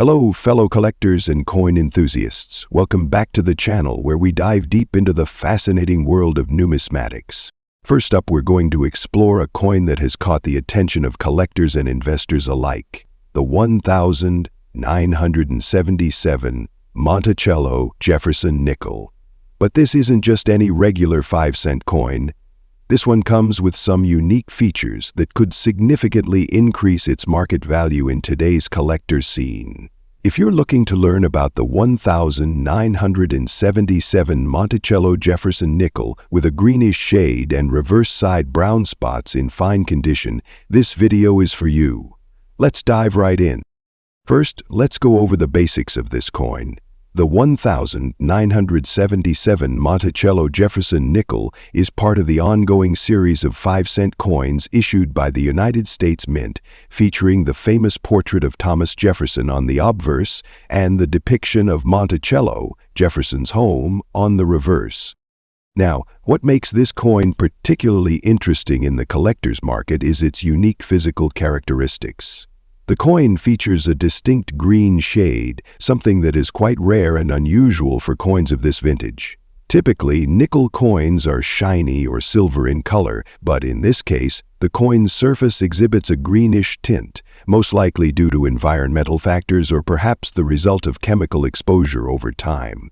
Hello, fellow collectors and coin enthusiasts. Welcome back to the channel where we dive deep into the fascinating world of numismatics. First up, we're going to explore a coin that has caught the attention of collectors and investors alike, the 1977 Monticello Jefferson nickel. But this isn't just any regular 5-cent coin. This one comes with some unique features that could significantly increase its market value in today's collector scene. If you're looking to learn about the 1977 Monticello Jefferson nickel with a greenish shade and reverse side brown spots in fine condition, this video is for you. Let's dive right in. First, let's go over the basics of this coin. The 1977 Monticello Jefferson nickel is part of the ongoing series of 5-cent coins issued by the United States Mint, featuring the famous portrait of Thomas Jefferson on the obverse and the depiction of Monticello, Jefferson's home, on the reverse. Now, what makes this coin particularly interesting in the collector's market is its unique physical characteristics. The coin features a distinct green shade, something that is quite rare and unusual for coins of this vintage. Typically, nickel coins are shiny or silver in color, but in this case, the coin's surface exhibits a greenish tint, most likely due to environmental factors or perhaps the result of chemical exposure over time.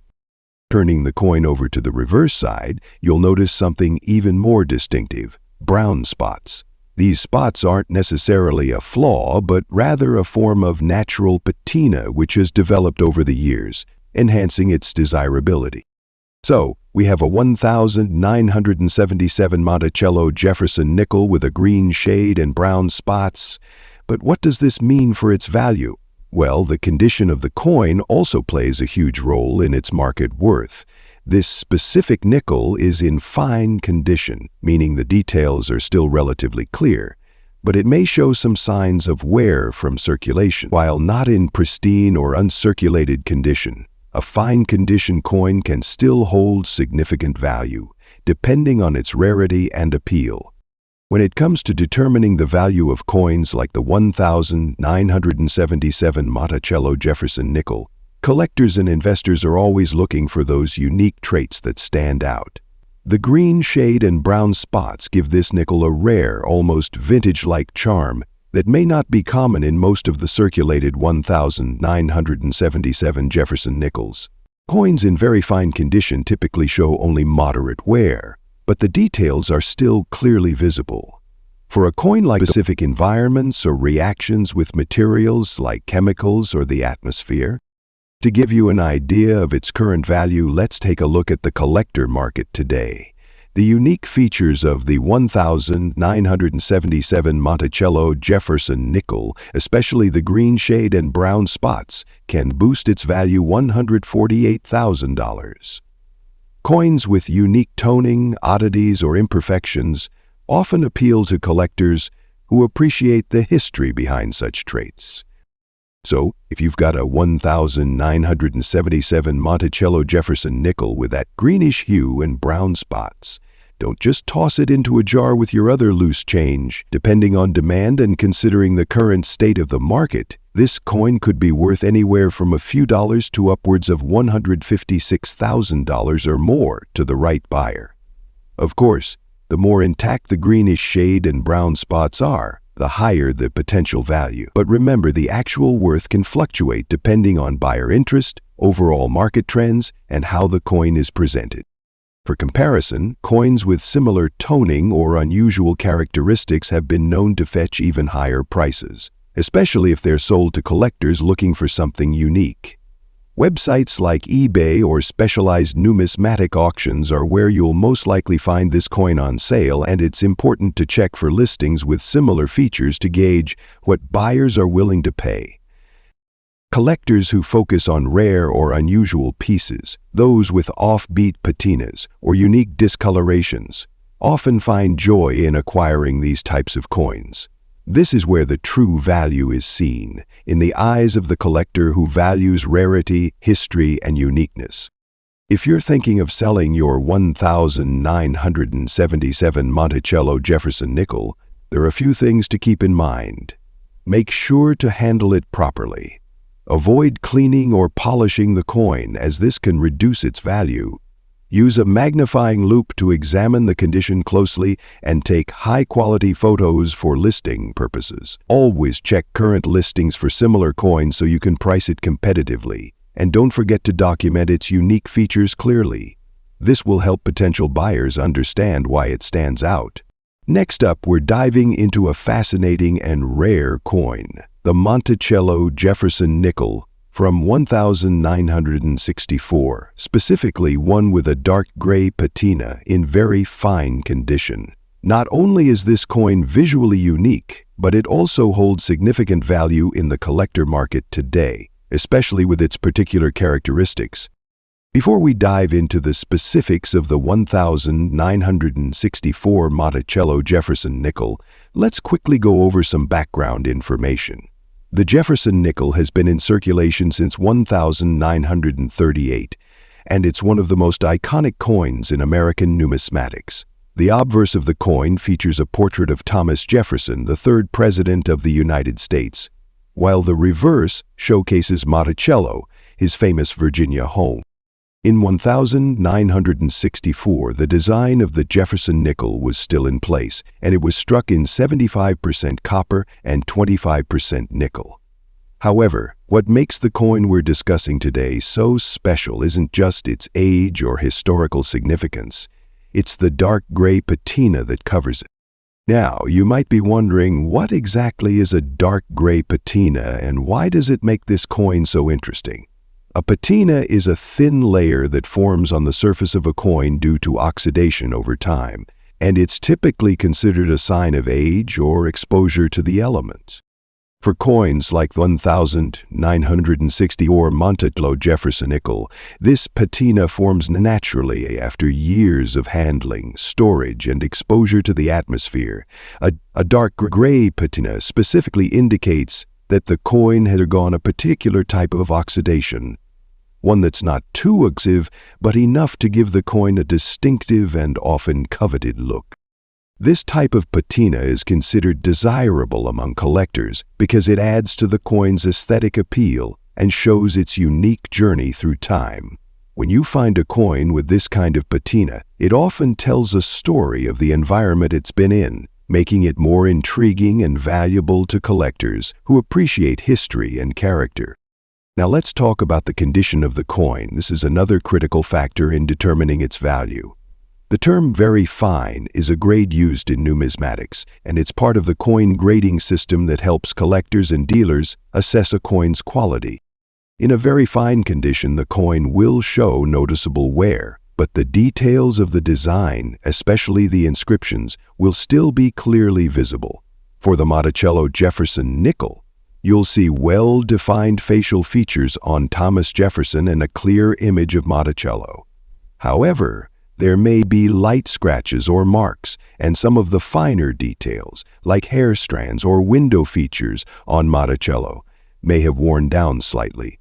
Turning the coin over to the reverse side, you'll notice something even more distinctive: brown spots. These spots aren't necessarily a flaw, but rather a form of natural patina which has developed over the years, enhancing its desirability. So, we have a 1977 Monticello Jefferson nickel with a green shade and brown spots. But what does this mean for its value? Well, the condition of the coin also plays a huge role in its market worth. This specific nickel is in fine condition, meaning the details are still relatively clear, but it may show some signs of wear from circulation. While not in pristine or uncirculated condition, a fine condition coin can still hold significant value, depending on its rarity and appeal. When it comes to determining the value of coins like the 1977 Monticello Jefferson nickel, collectors and investors are always looking for those unique traits that stand out. The green shade and brown spots give this nickel a rare, almost vintage-like charm that may not be common in most of the circulated 1977 Jefferson nickels. Coins in very fine condition typically show only moderate wear, but the details are still clearly visible. For a coin like specific environments or reactions with materials like chemicals or the atmosphere, to give you an idea of its current value, let's take a look at the collector market today. The unique features of the 1977 Monticello Jefferson nickel, especially the green shade and brown spots, can boost its value $148,000. Coins with unique toning, oddities, or imperfections often appeal to collectors who appreciate the history behind such traits. So, if you've got a 1977 Monticello Jefferson nickel with that greenish hue and brown spots, don't just toss it into a jar with your other loose change. Depending on demand and considering the current state of the market, this coin could be worth anywhere from a few dollars to upwards of $156,000 or more to the right buyer. Of course, the more intact the greenish shade and brown spots are, the higher the potential value. But remember, the actual worth can fluctuate depending on buyer interest, overall market trends, and how the coin is presented. For comparison, coins with similar toning or unusual characteristics have been known to fetch even higher prices, especially if they're sold to collectors looking for something unique. Websites like eBay or specialized numismatic auctions are where you'll most likely find this coin on sale, and it's important to check for listings with similar features to gauge what buyers are willing to pay. Collectors who focus on rare or unusual pieces, those with offbeat patinas or unique discolorations, often find joy in acquiring these types of coins. This is where the true value is seen, in the eyes of the collector who values rarity, history, and uniqueness. If you're thinking of selling your 1977 Monticello Jefferson nickel, there are a few things to keep in mind. Make sure to handle it properly. Avoid cleaning or polishing the coin, as this can reduce its value. Use a magnifying loupe to examine the condition closely and take high-quality photos for listing purposes. Always check current listings for similar coins so you can price it competitively. And don't forget to document its unique features clearly. This will help potential buyers understand why it stands out. Next up, we're diving into a fascinating and rare coin, the Monticello Jefferson nickel from 1964, specifically one with a dark gray patina in very fine condition. Not only is this coin visually unique, but it also holds significant value in the collector market today, especially with its particular characteristics. Before we dive into the specifics of the 1964 Monticello Jefferson nickel, let's quickly go over some background information. The Jefferson nickel has been in circulation since 1938, and it's one of the most iconic coins in American numismatics. The obverse of the coin features a portrait of Thomas Jefferson, the third President of the United States, while the reverse showcases Monticello, his famous Virginia home. In 1964, the design of the Jefferson nickel was still in place, and it was struck in 75% copper and 25% nickel. However, what makes the coin we're discussing today so special isn't just its age or historical significance. It's the dark gray patina that covers it. Now, you might be wondering, what exactly is a dark gray patina and why does it make this coin so interesting? A patina is a thin layer that forms on the surface of a coin due to oxidation over time, and it's typically considered a sign of age or exposure to the elements. For coins like 1964 Monticello Jefferson nickel, this patina forms naturally after years of handling, storage, and exposure to the atmosphere. A dark gray patina specifically indicates that the coin had undergone a particular type of oxidation, one that's not too aggressive, but enough to give the coin a distinctive and often coveted look. This type of patina is considered desirable among collectors because it adds to the coin's aesthetic appeal and shows its unique journey through time. When you find a coin with this kind of patina, it often tells a story of the environment it's been in, making it more intriguing and valuable to collectors who appreciate history and character. Now let's talk about the condition of the coin. This is another critical factor in determining its value. The term very fine is a grade used in numismatics, and it's part of the coin grading system that helps collectors and dealers assess a coin's quality. In a very fine condition, the coin will show noticeable wear, but the details of the design, especially the inscriptions, will still be clearly visible. For the Monticello Jefferson nickel, you'll see well-defined facial features on Thomas Jefferson and a clear image of Monticello. However, there may be light scratches or marks, and some of the finer details, like hair strands or window features on Monticello, may have worn down slightly.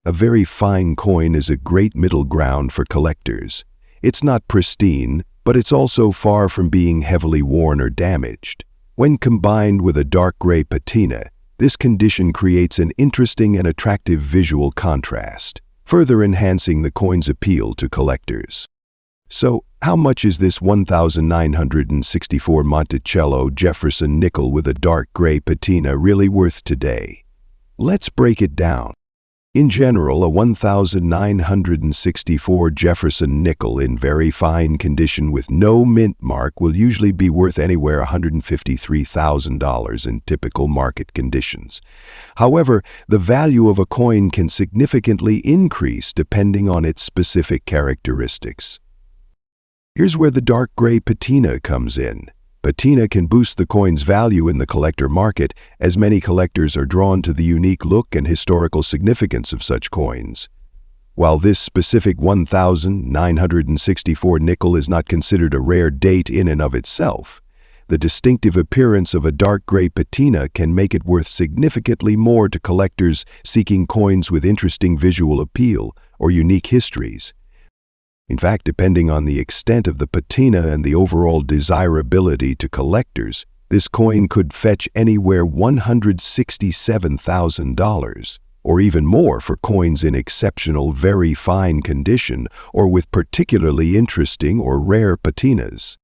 A very fine coin is a great middle ground for collectors. It's not pristine, but it's also far from being heavily worn or damaged. When combined with a dark gray patina, this condition creates an interesting and attractive visual contrast, further enhancing the coin's appeal to collectors. So, how much is this 1964 Monticello Jefferson nickel with a dark gray patina really worth today? Let's break it down. In general, a 1964 Jefferson nickel in very fine condition with no mint mark will usually be worth anywhere $153,000 in typical market conditions. However, the value of a coin can significantly increase depending on its specific characteristics. Here's where the dark gray patina comes in. Patina can boost the coin's value in the collector market, as many collectors are drawn to the unique look and historical significance of such coins. While this specific 1964 nickel is not considered a rare date in and of itself, the distinctive appearance of a dark gray patina can make it worth significantly more to collectors seeking coins with interesting visual appeal or unique histories. In fact, depending on the extent of the patina and the overall desirability to collectors, this coin could fetch anywhere $167,000. or even more for coins in exceptional, very fine condition or with particularly interesting or rare patinas.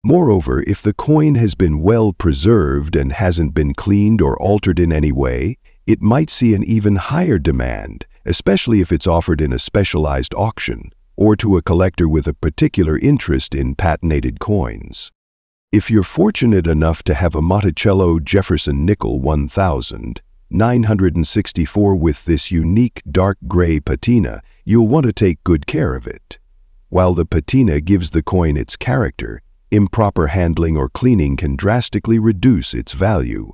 Moreover, if the coin has been well preserved and hasn't been cleaned or altered in any way, it might see an even higher demand, especially if it's offered in a specialized auction or to a collector with a particular interest in patinated coins. If you're fortunate enough to have a Monticello Jefferson nickel 1964 with this unique dark gray patina, you'll want to take good care of it. While the patina gives the coin its character, improper handling or cleaning can drastically reduce its value.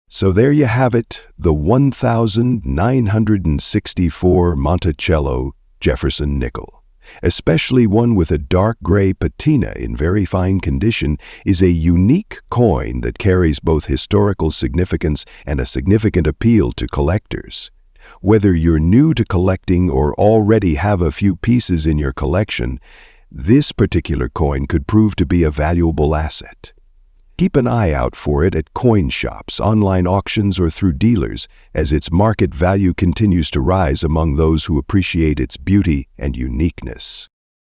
So there you have it, the 1964 Monticello Jefferson nickel. Especially one with a dark gray patina in very fine condition is a unique coin that carries both historical significance and a significant appeal to collectors. Whether you're new to collecting or already have a few pieces in your collection, this particular coin could prove to be a valuable asset. Keep an eye out for it at coin shops, online auctions, or through dealers, as its market value continues to rise among those who appreciate its beauty and uniqueness.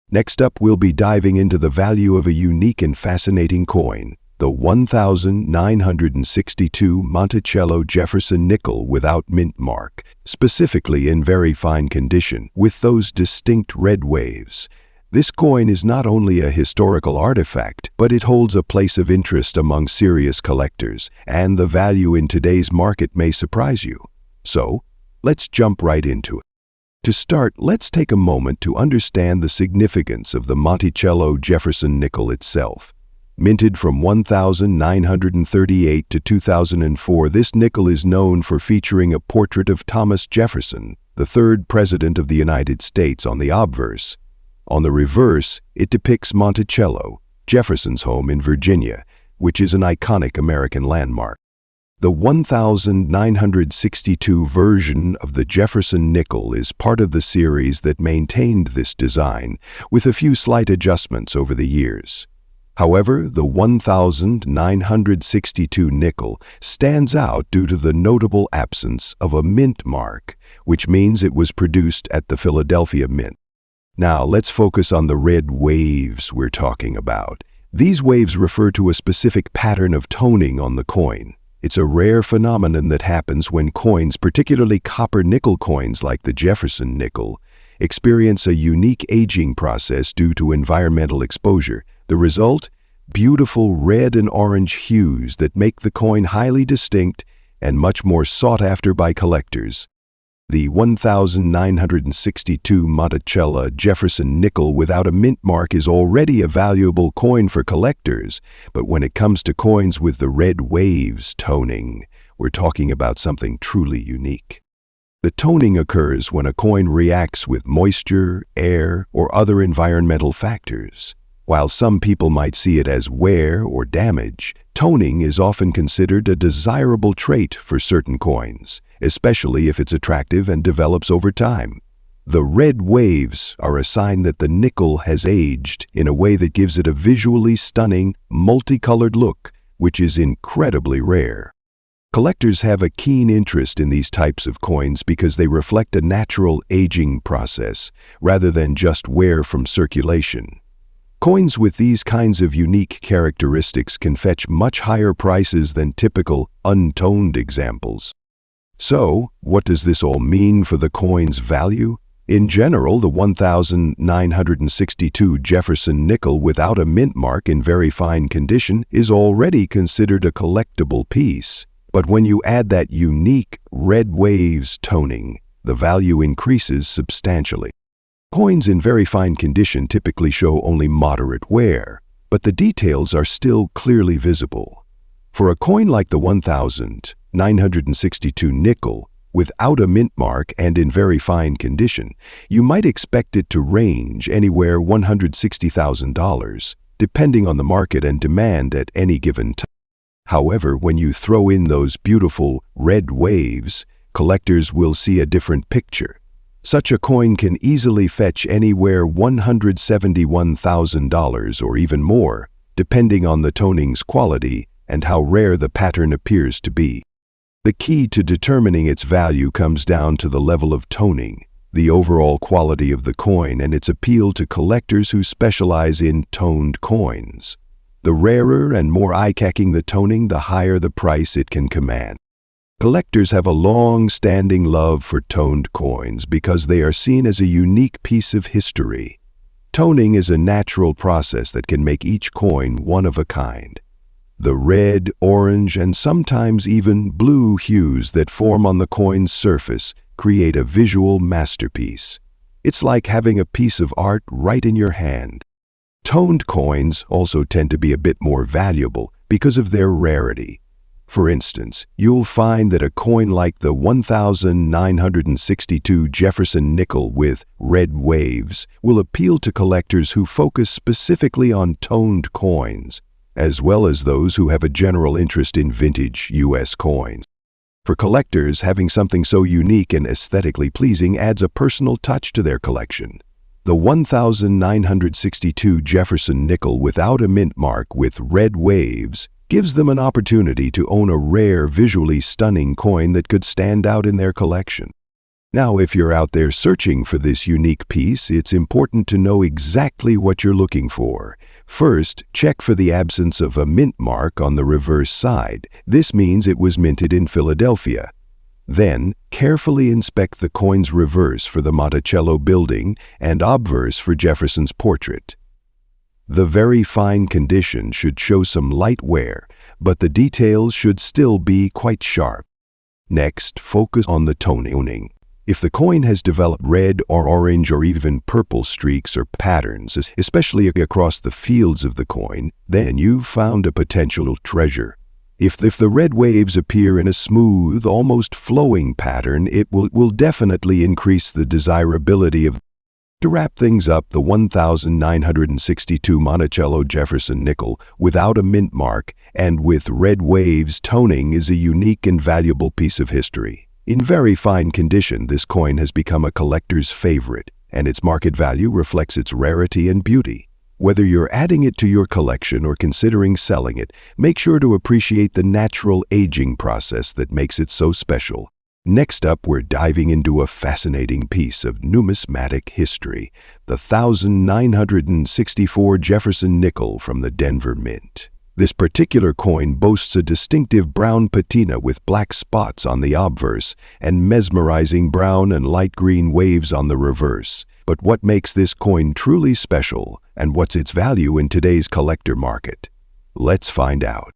Next up, we'll be diving into the value of a unique and fascinating coin, the 1962 Monticello Jefferson nickel without mint mark, specifically in very fine condition, with those distinct red waves. This coin is not only a historical artifact, but it holds a place of interest among serious collectors, and the value in today's market may surprise you. So, let's jump right into it. To start, let's take a moment to understand the significance of the Monticello Jefferson nickel itself. Minted from 1938 to 2004, this nickel is known for featuring a portrait of Thomas Jefferson, the third President of the United States, on the obverse. On the reverse, it depicts Monticello, Jefferson's home in Virginia, which is an iconic American landmark. The 1962 version of the Jefferson nickel is part of the series that maintained this design, with a few slight adjustments over the years. However, the 1962 nickel stands out due to the notable absence of a mint mark, which means it was produced at the Philadelphia Mint. Now, let's focus on the red waves we're talking about. These waves refer to a specific pattern of toning on the coin. It's a rare phenomenon that happens when coins, particularly copper-nickel coins like the Jefferson nickel, experience a unique aging process due to environmental exposure. The result? Beautiful red and orange hues that make the coin highly distinct and much more sought after by collectors. The 1962 Monticello Jefferson nickel without a mint mark is already a valuable coin for collectors, but when it comes to coins with the red waves toning, we're talking about something truly unique. The toning occurs when a coin reacts with moisture, air, or other environmental factors. While some people might see it as wear or damage, toning is often considered a desirable trait for certain coins, especially if it's attractive and develops over time. The red waves are a sign that the nickel has aged in a way that gives it a visually stunning, multicolored look, which is incredibly rare. Collectors have a keen interest in these types of coins because they reflect a natural aging process rather than just wear from circulation. Coins with these kinds of unique characteristics can fetch much higher prices than typical untoned examples. So, what does this all mean for the coin's value? In general, the 1962 Jefferson nickel without a mint mark in very fine condition is already considered a collectible piece. But when you add that unique red waves toning, the value increases substantially. Coins in very fine condition typically show only moderate wear, but the details are still clearly visible. For a coin like the 1962 nickel, without a mint mark and in very fine condition, you might expect it to range anywhere $160,000, depending on the market and demand at any given time. However, when you throw in those beautiful red waves, collectors will see a different picture. Such a coin can easily fetch anywhere $171,000 or even more, depending on the toning's quality and how rare the pattern appears to be. The key to determining its value comes down to the level of toning, the overall quality of the coin, and its appeal to collectors who specialize in toned coins. The rarer and more eye-catching the toning, the higher the price it can command. Collectors have a long-standing love for toned coins because they are seen as a unique piece of history. Toning is a natural process that can make each coin one of a kind. The red, orange, and sometimes even blue hues that form on the coin's surface create a visual masterpiece. It's like having a piece of art right in your hand. Toned coins also tend to be a bit more valuable because of their rarity. For instance, you'll find that a coin like the 1962 Jefferson nickel with red waves will appeal to collectors who focus specifically on toned coins, as well as those who have a general interest in vintage U.S. coins. For collectors, having something so unique and aesthetically pleasing adds a personal touch to their collection. The 1962 Jefferson nickel without a mint mark with red waves gives them an opportunity to own a rare, visually stunning coin that could stand out in their collection. Now, if you're out there searching for this unique piece, it's important to know exactly what you're looking for. First, check for the absence of a mint mark on the reverse side. This means it was minted in Philadelphia. Then, carefully inspect the coin's reverse for the Monticello building and obverse for Jefferson's portrait. The very fine condition should show some light wear, but the details should still be quite sharp. Next, focus on the toning. If the coin has developed red or orange or even purple streaks or patterns, especially across the fields of the coin, then you've found a potential treasure. If the red waves appear in a smooth, almost flowing pattern, it will definitely increase the desirability of. To wrap things up, the 1962 Monticello Jefferson nickel without a mint mark and with red waves toning is a unique and valuable piece of history. In very fine condition, this coin has become a collector's favorite, and its market value reflects its rarity and beauty. Whether you're adding it to your collection or considering selling it, make sure to appreciate the natural aging process that makes it so special. Next up, we're diving into a fascinating piece of numismatic history, the 1964 Jefferson nickel from the Denver Mint. This particular coin boasts a distinctive brown patina with black spots on the obverse and mesmerizing brown and light green waves on the reverse. But what makes this coin truly special, and what's its value in today's collector market? Let's find out.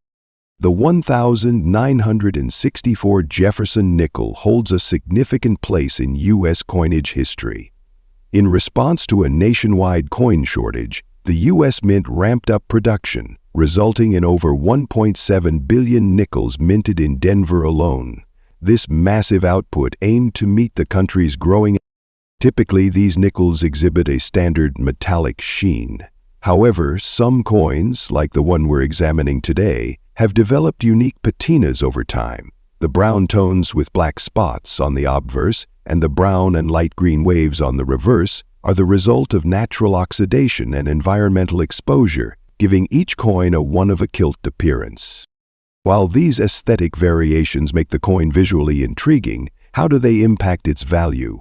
The 1964 Jefferson nickel holds a significant place in U.S. coinage history. In response to a nationwide coin shortage, the U.S. Mint ramped up production, resulting in over 1.7 billion nickels minted in Denver alone. This massive output aimed to meet the country's growing. Typically, these nickels exhibit a standard metallic sheen. However, some coins, like the one we're examining today, have developed unique patinas over time. The brown tones with black spots on the obverse and the brown and light green waves on the reverse are the result of natural oxidation and environmental exposure, giving each coin a one-of-a-kilt appearance. While these aesthetic variations make the coin visually intriguing, how do they impact its value?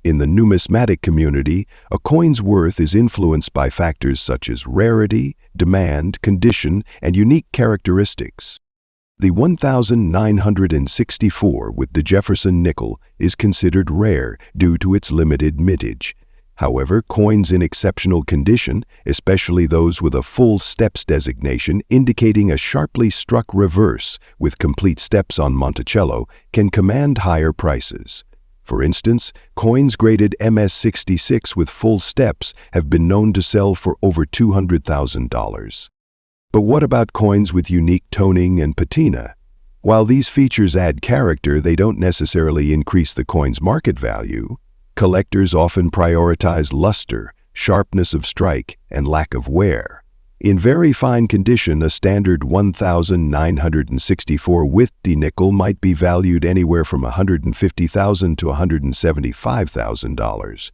In the numismatic community, a coin's worth is influenced by factors such as rarity, demand, condition, and unique characteristics. The 1964 with the Jefferson nickel is considered rare due to its limited mintage. However, coins in exceptional condition, especially those with a full steps designation indicating a sharply struck reverse with complete steps on Monticello, can command higher prices. For instance, coins graded MS-66 with full steps have been known to sell for over $200,000. But what about coins with unique toning and patina? While these features add character, they don't necessarily increase the coin's market value. Collectors often prioritize luster, sharpness of strike, and lack of wear. In very fine condition, a standard 1964 with the nickel might be valued anywhere from $150,000 to $175,000.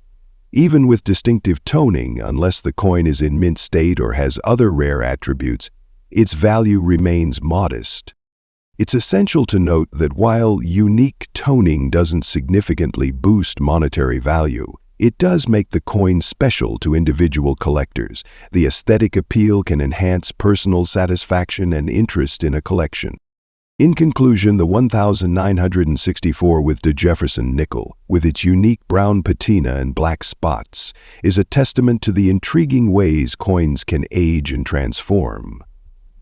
Even with distinctive toning, unless the coin is in mint state or has other rare attributes, its value remains modest. It's essential to note that while unique toning doesn't significantly boost monetary value, it does make the coin special to individual collectors. The aesthetic appeal can enhance personal satisfaction and interest in a collection. In conclusion, the 1964 with the Jefferson nickel, with its unique brown patina and black spots, is a testament to the intriguing ways coins can age and transform.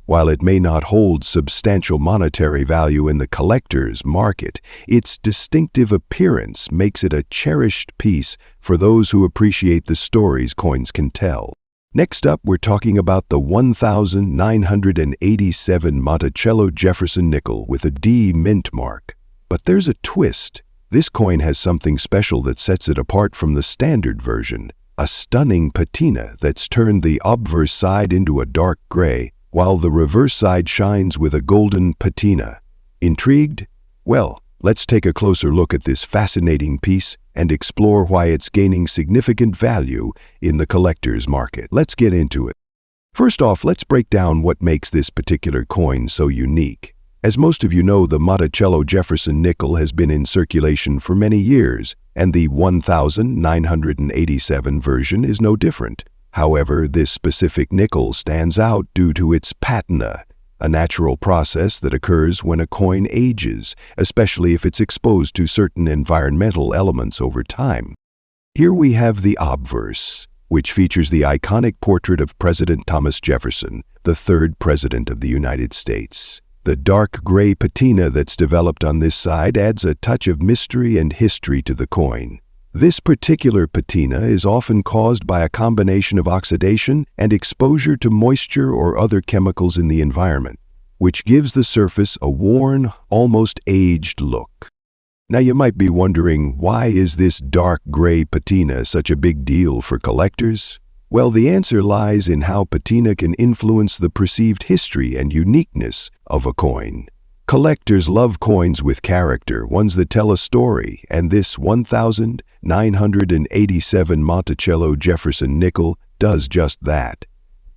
While it may not hold substantial monetary value in the collector's market, its distinctive appearance makes it a cherished piece for those who appreciate the stories coins can tell. Next up, we're talking about the 1987 Monticello Jefferson nickel with a D mint mark. But there's a twist. This coin has something special that sets it apart from the standard version, a stunning patina that's turned the obverse side into a dark gray, while the reverse side shines with a golden patina. Intrigued? Well, let's take a closer look at this fascinating piece and explore why it's gaining significant value in the collector's market. Let's get into it. First off, let's break down what makes this particular coin so unique. As most of you know, the Monticello Jefferson nickel has been in circulation for many years, and the 1987 version is no different. However, this specific nickel stands out due to its patina, a natural process that occurs when a coin ages, especially if it's exposed to certain environmental elements over time. Here we have the obverse, which features the iconic portrait of President Thomas Jefferson, the third president of the United States. The dark gray patina that's developed on this side adds a touch of mystery and history to the coin. This particular patina is often caused by a combination of oxidation and exposure to moisture or other chemicals in the environment, which gives the surface a worn, almost aged look. Now you might be wondering, why is this dark gray patina such a big deal for collectors? Well, the answer lies in how patina can influence the perceived history and uniqueness of a coin. Collectors love coins with character, ones that tell a story, and this 1987 Monticello Jefferson nickel does just that.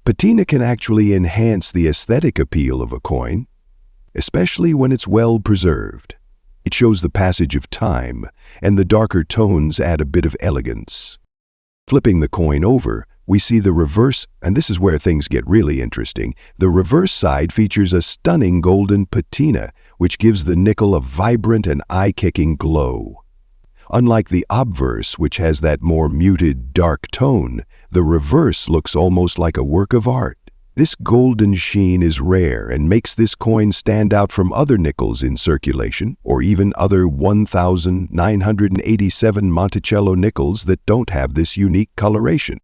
Patina can actually enhance the aesthetic appeal of a coin, especially when it's well preserved. It shows the passage of time, and the darker tones add a bit of elegance. Flipping the coin over, we see the reverse, and this is where things get really interesting. The reverse side features a stunning golden patina, which gives the nickel a vibrant and eye-kicking glow. Unlike the obverse, which has that more muted, dark tone, the reverse looks almost like a work of art. This golden sheen is rare and makes this coin stand out from other nickels in circulation, or even other 1987 Monticello nickels that don't have this unique coloration.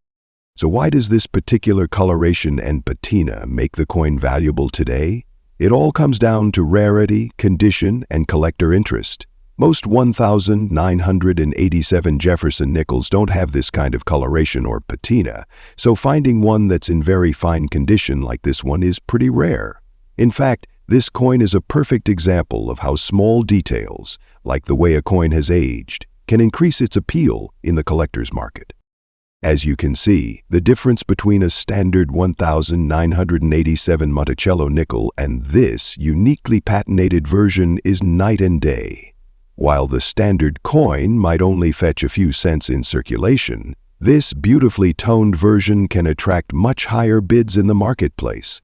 So why does this particular coloration and patina make the coin valuable today? It all comes down to rarity, condition, and collector interest. Most 1987 Jefferson nickels don't have this kind of coloration or patina, so finding one that's in very fine condition like this one is pretty rare. In fact, this coin is a perfect example of how small details, like the way a coin has aged, can increase its appeal in the collector's market. As you can see, the difference between a standard 1987 Monticello nickel and this uniquely patinated version is night and day. While the standard coin might only fetch a few cents in circulation, this beautifully toned version can attract much higher bids in the marketplace.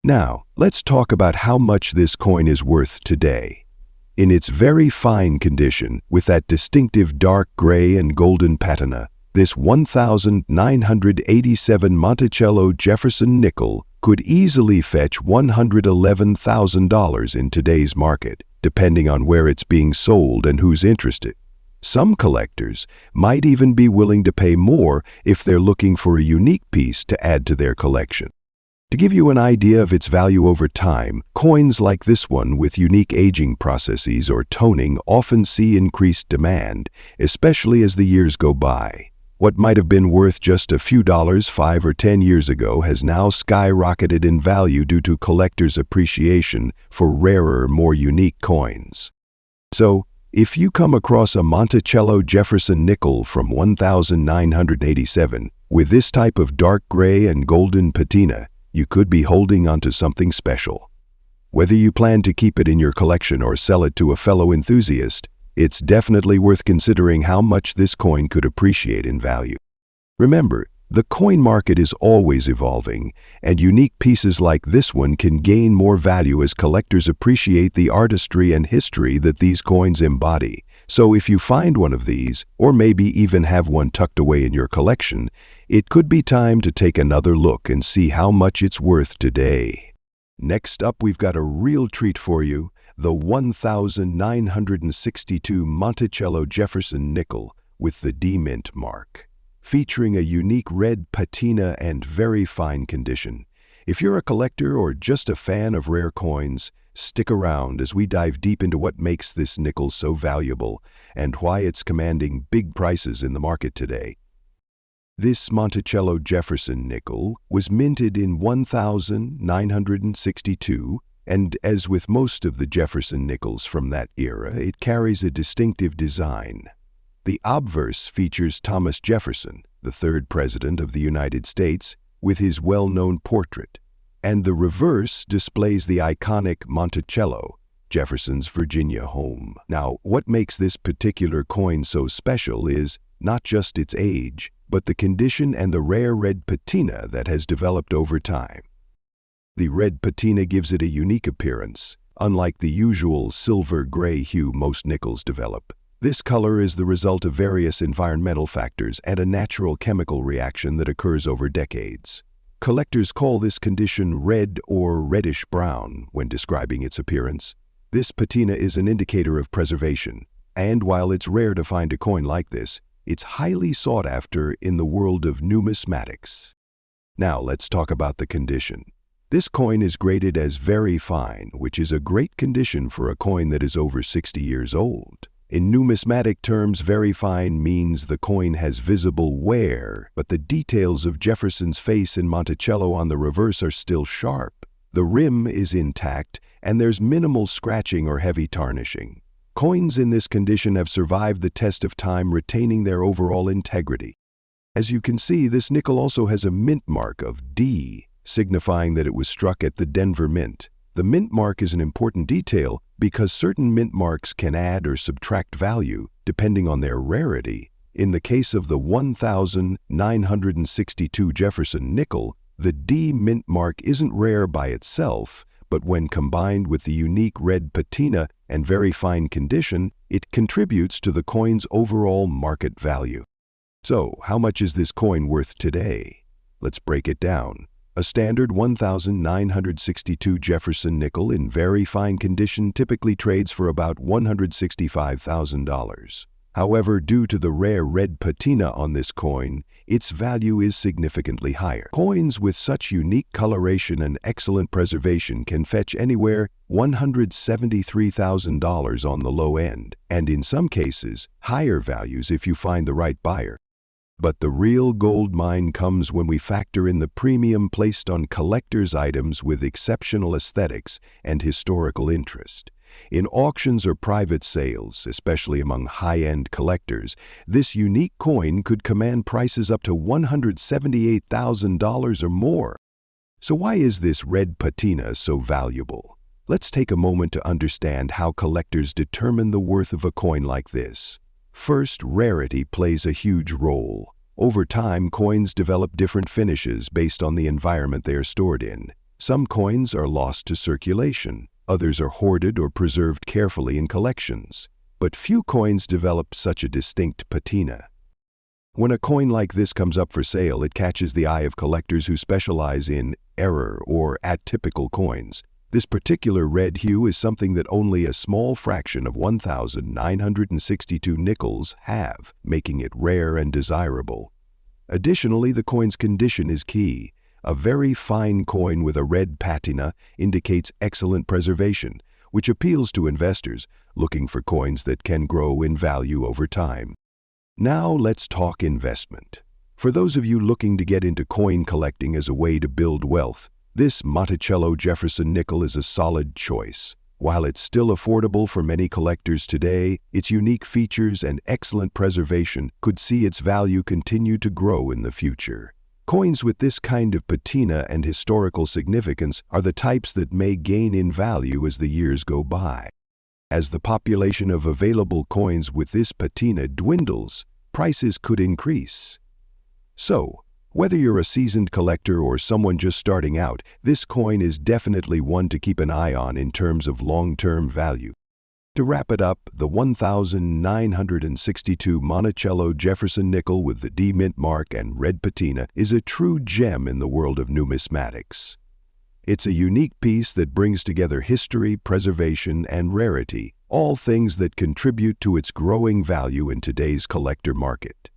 Now, let's talk about how much this coin is worth today. In its very fine condition, with that distinctive dark gray and golden patina, this 1987 Monticello Jefferson nickel could easily fetch $111,000 in today's market, depending on where it's being sold and who's interested. Some collectors might even be willing to pay more if they're looking for a unique piece to add to their collection. To give you an idea of its value over time, coins like this one with unique aging processes or toning often see increased demand, especially as the years go by. What might have been worth just a few dollars 5 or 10 years ago has now skyrocketed in value due to collectors' appreciation for rarer, more unique coins. So, if you come across a Monticello Jefferson nickel from 1987 with this type of dark gray and golden patina, you could be holding onto something special. Whether you plan to keep it in your collection or sell it to a fellow enthusiast, it's definitely worth considering how much this coin could appreciate in value. Remember, the coin market is always evolving, and unique pieces like this one can gain more value as collectors appreciate the artistry and history that these coins embody. So if you find one of these, or maybe even have one tucked away in your collection, it could be time to take another look and see how much it's worth today. Next up, we've got a real treat for you, the 1962 Monticello Jefferson nickel with the D mint mark, featuring a unique red patina and very fine condition. If you're a collector or just a fan of rare coins, stick around as we dive deep into what makes this nickel so valuable and why it's commanding big prices in the market today. This Monticello Jefferson nickel was minted in 1962, and as with most of the Jefferson nickels from that era, it carries a distinctive design. The obverse features Thomas Jefferson, the third president of the United States, with his well-known portrait, and the reverse displays the iconic Monticello, Jefferson's Virginia home. Now, what makes this particular coin so special is not just its age, but the condition and the rare red patina that has developed over time. The red patina gives it a unique appearance, unlike the usual silver-gray hue most nickels develop. This color is the result of various environmental factors and a natural chemical reaction that occurs over decades. Collectors call this condition red or reddish-brown when describing its appearance. This patina is an indicator of preservation, and while it's rare to find a coin like this, it's highly sought after in the world of numismatics. Now let's talk about the condition. This coin is graded as very fine, which is a great condition for a coin that is over 60 years old. In numismatic terms, very fine means the coin has visible wear, but the details of Jefferson's face in Monticello on the reverse are still sharp. The rim is intact, and there's minimal scratching or heavy tarnishing. Coins in this condition have survived the test of time, retaining their overall integrity. As you can see, this nickel also has a mint mark of D, signifying that it was struck at the Denver Mint. The mint mark is an important detail because certain mint marks can add or subtract value depending on their rarity. In the case of the 1962 Jefferson nickel, the D mint mark isn't rare by itself, but when combined with the unique red patina and very fine condition, it contributes to the coin's overall market value. So, how much is this coin worth today? Let's break it down. A standard 1962 Jefferson nickel in very fine condition typically trades for about $165,000. However, due to the rare red patina on this coin, its value is significantly higher. Coins with such unique coloration and excellent preservation can fetch anywhere $173,000 on the low end, and in some cases, higher values if you find the right buyer. But the real gold mine comes when we factor in the premium placed on collectors' items with exceptional aesthetics and historical interest. In auctions or private sales, especially among high-end collectors, this unique coin could command prices up to $178,000 or more. So why is this red patina so valuable? Let's take a moment to understand how collectors determine the worth of a coin like this. First, rarity plays a huge role. Over time, coins develop different finishes based on the environment they are stored in. Some coins are lost to circulation, others are hoarded or preserved carefully in collections. But few coins develop such a distinct patina. When a coin like this comes up for sale, it catches the eye of collectors who specialize in error or atypical coins. This particular red hue is something that only a small fraction of 1962 nickels have, making it rare and desirable. Additionally, the coin's condition is key. A very fine coin with a red patina indicates excellent preservation, which appeals to investors looking for coins that can grow in value over time. Now let's talk investment. For those of you looking to get into coin collecting as a way to build wealth, this Monticello Jefferson nickel is a solid choice. While it's still affordable for many collectors today, its unique features and excellent preservation could see its value continue to grow in the future. Coins with this kind of patina and historical significance are the types that may gain in value as the years go by. As the population of available coins with this patina dwindles, prices could increase. So, whether you're a seasoned collector or someone just starting out, this coin is definitely one to keep an eye on in terms of long-term value. To wrap it up, the 1962 Monticello Jefferson nickel with the D mint mark and red patina is a true gem in the world of numismatics. It's a unique piece that brings together history, preservation, and rarity, all things that contribute to its growing value in today's collector market.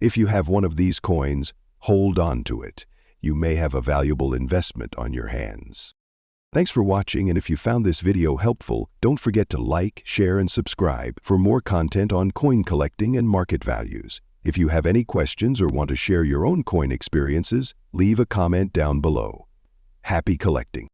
If you have one of these coins, hold on to it. You may have a valuable investment on your hands. Thanks for watching, and if you found this video helpful, don't forget to like, share, and subscribe for more content on coin collecting and market values. If you have any questions or want to share your own coin experiences, leave a comment down below. Happy collecting!